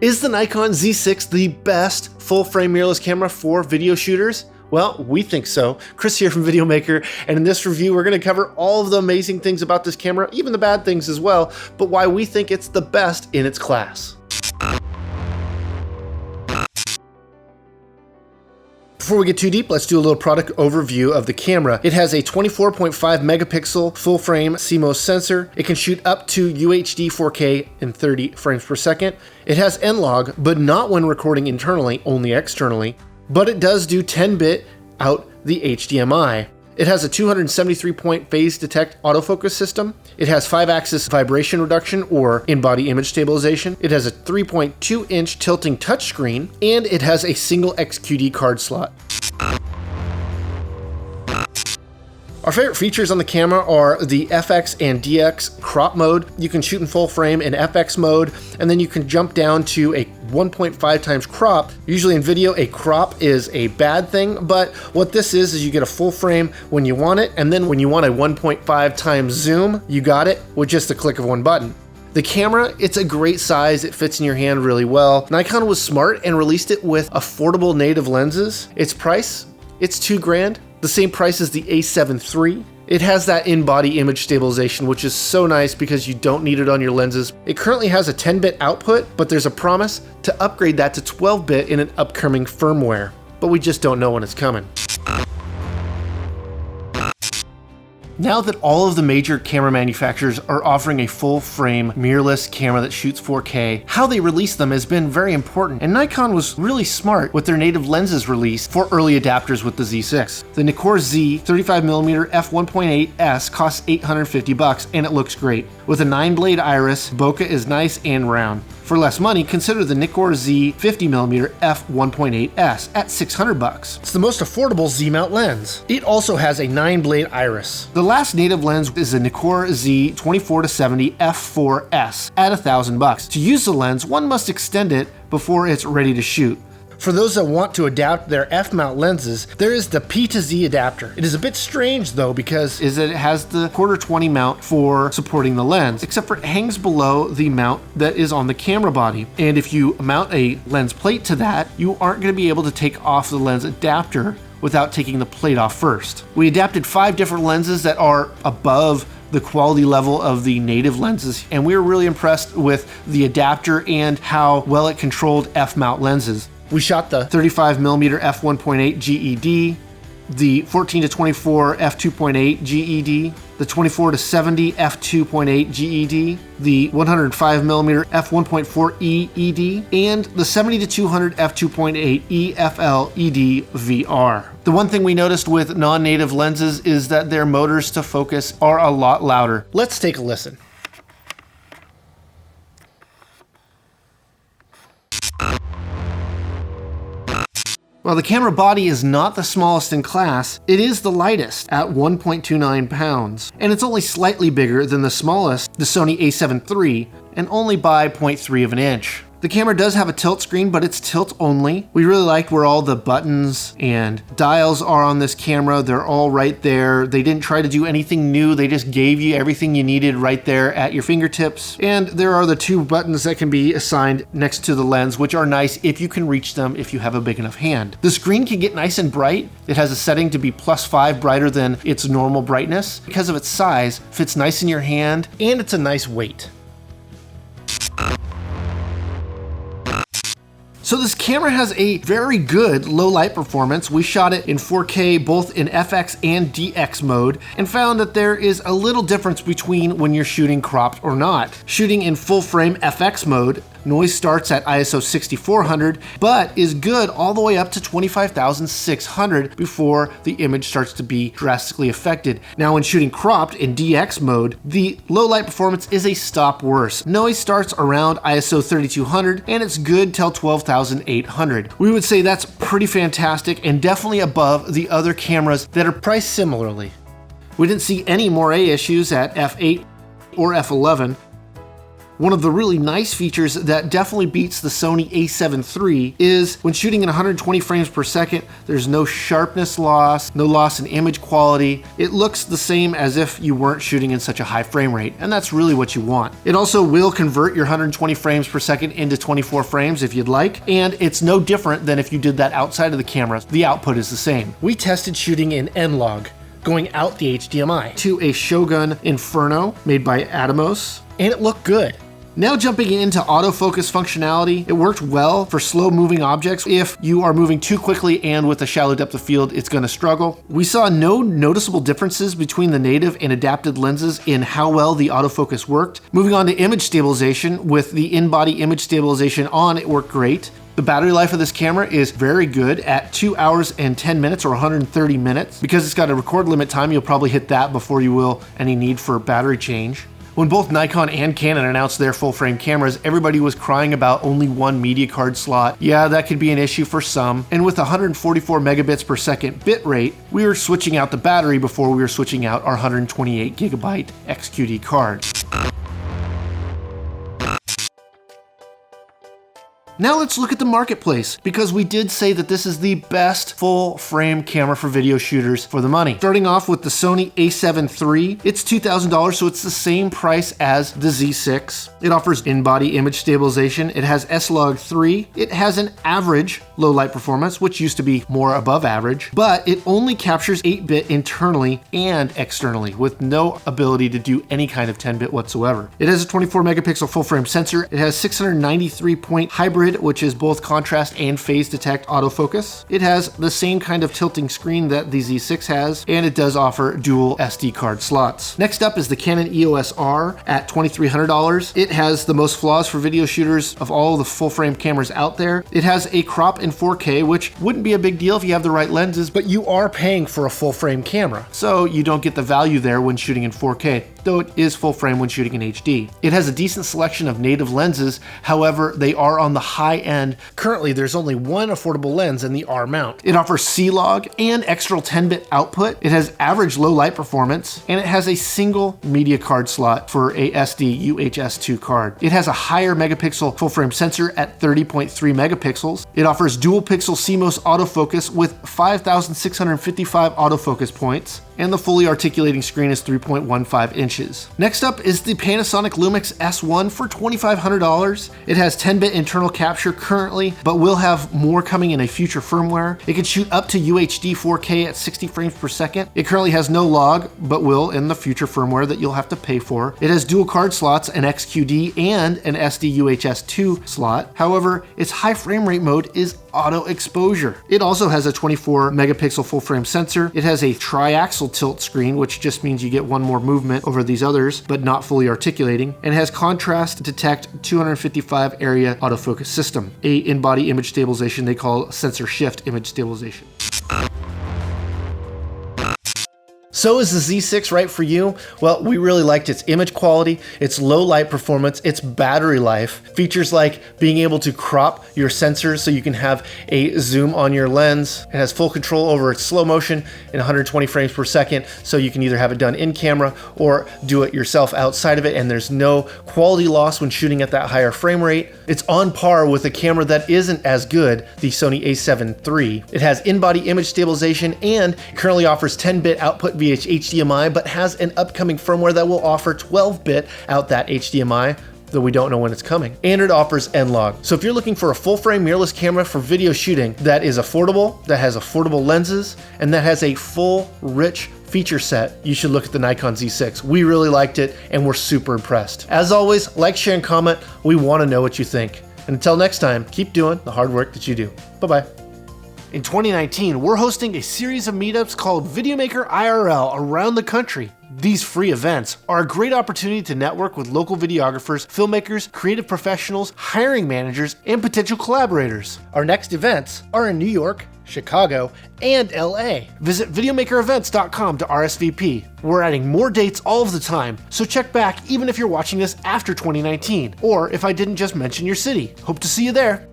Is the Nikon Z6 the best full-frame mirrorless camera for video shooters? Well, we think so. Chris here from Videomaker, and in this review we're going to cover all of the amazing things about this camera, even the bad things as well, but why we think it's the best in its class. Before we get too deep, let's do a little product overview of the camera. It has a 24.5 megapixel full frame CMOS sensor. It can shoot up to UHD 4K in 30 frames per second. It has N-Log, but not when recording internally, only externally. But it does do 10-bit out the HDMI. It has a 273-point phase detect autofocus system. It has 5-axis vibration reduction or in-body image stabilization. It has a 3.2-inch tilting touchscreen, and it has a single XQD card slot. Our favorite features on the camera are the FX and DX crop mode. You can shoot in full frame in FX mode, and then you can jump down to a 1.5 times crop. Usually in video, a crop is a bad thing, but what this is you get a full frame when you want it, and then when you want a 1.5 times zoom, you got it with just the click of one button. The camera, it's a great size, it fits in your hand really well. Nikon was smart and released it with affordable native lenses. Its price, it's $2,000. The same price as the A7 III. It has that in-body image stabilization, which is so nice because you don't need it on your lenses. It currently has a 10-bit output, but there's a promise to upgrade that to 12-bit in an upcoming firmware. But we just don't know when it's coming. Now that all of the major camera manufacturers are offering a full-frame mirrorless camera that shoots 4K, how they release them has been very important, and Nikon was really smart with their native lenses release for early adapters with the Z6. The Nikon Z 35mm f1.8s costs $850 and it looks great. With a 9-blade iris, bokeh is nice and round. For less money, consider the Nikon Z 50mm f1.8s at $600. It's the most affordable Z-mount lens. It also has a 9-blade iris. The last native lens is the Nikon Z 24-70 f4s at $1,000. To use the lens, one must extend it before it's ready to shoot. For those that want to adapt their f-mount lenses, there is the P to Z adapter. It is a bit strange though because it has the 1/4-20 mount for supporting the lens, except for it hangs below the mount that is on the camera body. And if you mount a lens plate to that, you aren't going to be able to take off the lens adapter without taking the plate off first. We adapted 5 different lenses that are above the quality level of the native lenses, and we were really impressed with the adapter and how well it controlled f-mount lenses. We shot the 35mm f1.8 GED, the 14-24 f2.8 GED, the 24-70 f2.8 GED, the 105mm f1.4 EED, and the 70-200 f2.8 EFL ED VR. The one thing we noticed with non-native lenses is that their motors to focus are a lot louder. Let's take a listen. While the camera body is not the smallest in class, it is the lightest at 1.29 pounds, and it's only slightly bigger than the smallest, the Sony A7 III, and only by 0.3 of an inch. The camera does have a tilt screen, but it's tilt only. We really like where all the buttons and dials are on this camera. They're all right there. They didn't try to do anything new. They just gave you everything you needed right there at your fingertips. And there are the 2 buttons that can be assigned next to the lens, which are nice if you can reach them if you have a big enough hand. The screen can get nice and bright. It has a setting to be +5 brighter than its normal brightness. Because of its size, fits nice in your hand, and it's a nice weight. So this camera has a very good low light performance. We shot it in 4K both in FX and DX mode and found that there is a little difference between when you're shooting cropped or not. Shooting in full frame FX mode, noise starts at ISO 6400, but is good all the way up to 25,600 before the image starts to be drastically affected. Now when shooting cropped in DX mode, the low light performance is a stop worse. Noise starts around ISO 3200 and it's good till 12,800. We would say that's pretty fantastic and definitely above the other cameras that are priced similarly. We didn't see any moire issues at f8 or f11. One of the really nice features that definitely beats the Sony a7 III is when shooting in 120 frames per second, there's no sharpness loss, no loss in image quality. It looks the same as if you weren't shooting in such a high frame rate, and that's really what you want. It also will convert your 120 frames per second into 24 frames if you'd like, and it's no different than if you did that outside of the camera. The output is the same. We tested shooting in N-Log, going out the HDMI to a Shogun Inferno made by Atomos, and it looked good. Now jumping into autofocus functionality, it worked well for slow moving objects. If you are moving too quickly and with a shallow depth of field, it's going to struggle. We saw no noticeable differences between the native and adapted lenses in how well the autofocus worked. Moving on to image stabilization, with the in-body image stabilization on, it worked great. The battery life of this camera is very good at 2 hours and 10 minutes or 130 minutes. Because it's got a record limit time, you'll probably hit that before you will any need for battery change. When both Nikon and Canon announced their full-frame cameras, everybody was crying about only one media card slot. Yeah, that could be an issue for some. And with 144 megabits per second bit rate, we were switching out the battery before we were switching out our 128 gigabyte XQD card. Now let's look at the marketplace, because we did say that this is the best full frame camera for video shooters for the money. Starting off with the Sony a7 III, it's $2,000, so it's the same price as the Z6. It offers in-body image stabilization. It has S-Log 3. It has an average low light performance, which used to be more above average, but it only captures 8-bit internally and externally, with no ability to do any kind of 10-bit whatsoever. It has a 24 megapixel full frame sensor. It has 693 point hybrid, which is both contrast and phase detect autofocus. It has the same kind of tilting screen that the Z6 has, and it does offer dual SD card slots. Next up is the Canon EOS R at $2,300. It has the most flaws for video shooters of all the full frame cameras out there. It has a crop in 4K, which wouldn't be a big deal if you have the right lenses, but you are paying for a full frame camera, so you don't get the value there when shooting in 4K, though it is full frame when shooting in HD. It has a decent selection of native lenses, however, they are on the high end. Currently, there's only one affordable lens in the R mount. It offers C-Log and extra 10-bit output. It has average low light performance, and it has a single media card slot for a SD UHS-2 card. It has a higher megapixel full-frame sensor at 30.3 megapixels. It offers dual pixel CMOS autofocus with 5,655 autofocus points, and the fully articulating screen is 3.15 inches. Next up is the Panasonic Lumix S1 for $2,500. It has 10-bit internal capture currently, but will have more coming in a future firmware. It can shoot up to UHD 4K at 60 frames per second. It currently has no log, but will in the future firmware that you'll have to pay for. It has dual card slots, an XQD and an SD UHS-2 slot. However, its high frame rate mode is auto exposure. It also has a 24 megapixel full frame sensor. It has a triaxle tilt screen, which just means you get one more movement over these others, but not fully articulating, and has contrast detect 255 area autofocus system, a in-body image stabilization they call sensor shift image stabilization. So is the Z6 right for you? Well, we really liked its image quality, its low light performance, its battery life, features like being able to crop your sensors so you can have a zoom on your lens. It has full control over its slow motion in 120 frames per second, so you can either have it done in camera or do it yourself outside of it, and there's no quality loss when shooting at that higher frame rate. It's on par with a camera that isn't as good, the Sony a7 III. It has in-body image stabilization and currently offers 10-bit output via HDMI, but has an upcoming firmware that will offer 12-bit out that HDMI, though we don't know when it's coming. And it offers N-Log. So if you're looking for a full-frame mirrorless camera for video shooting that is affordable, that has affordable lenses, and that has a full, rich feature set, you should look at the Nikon Z6. We really liked it, and we're super impressed. As always, like, share, and comment. We want to know what you think. And until next time, keep doing the hard work that you do. Bye-bye. In 2019, we're hosting a series of meetups called Videomaker IRL around the country. These free events are a great opportunity to network with local videographers, filmmakers, creative professionals, hiring managers, and potential collaborators. Our next events are in New York, Chicago, and LA. Visit videomakerevents.com to RSVP. We're adding more dates all of the time, so check back even if you're watching this after 2019, or if I didn't just mention your city. Hope to see you there.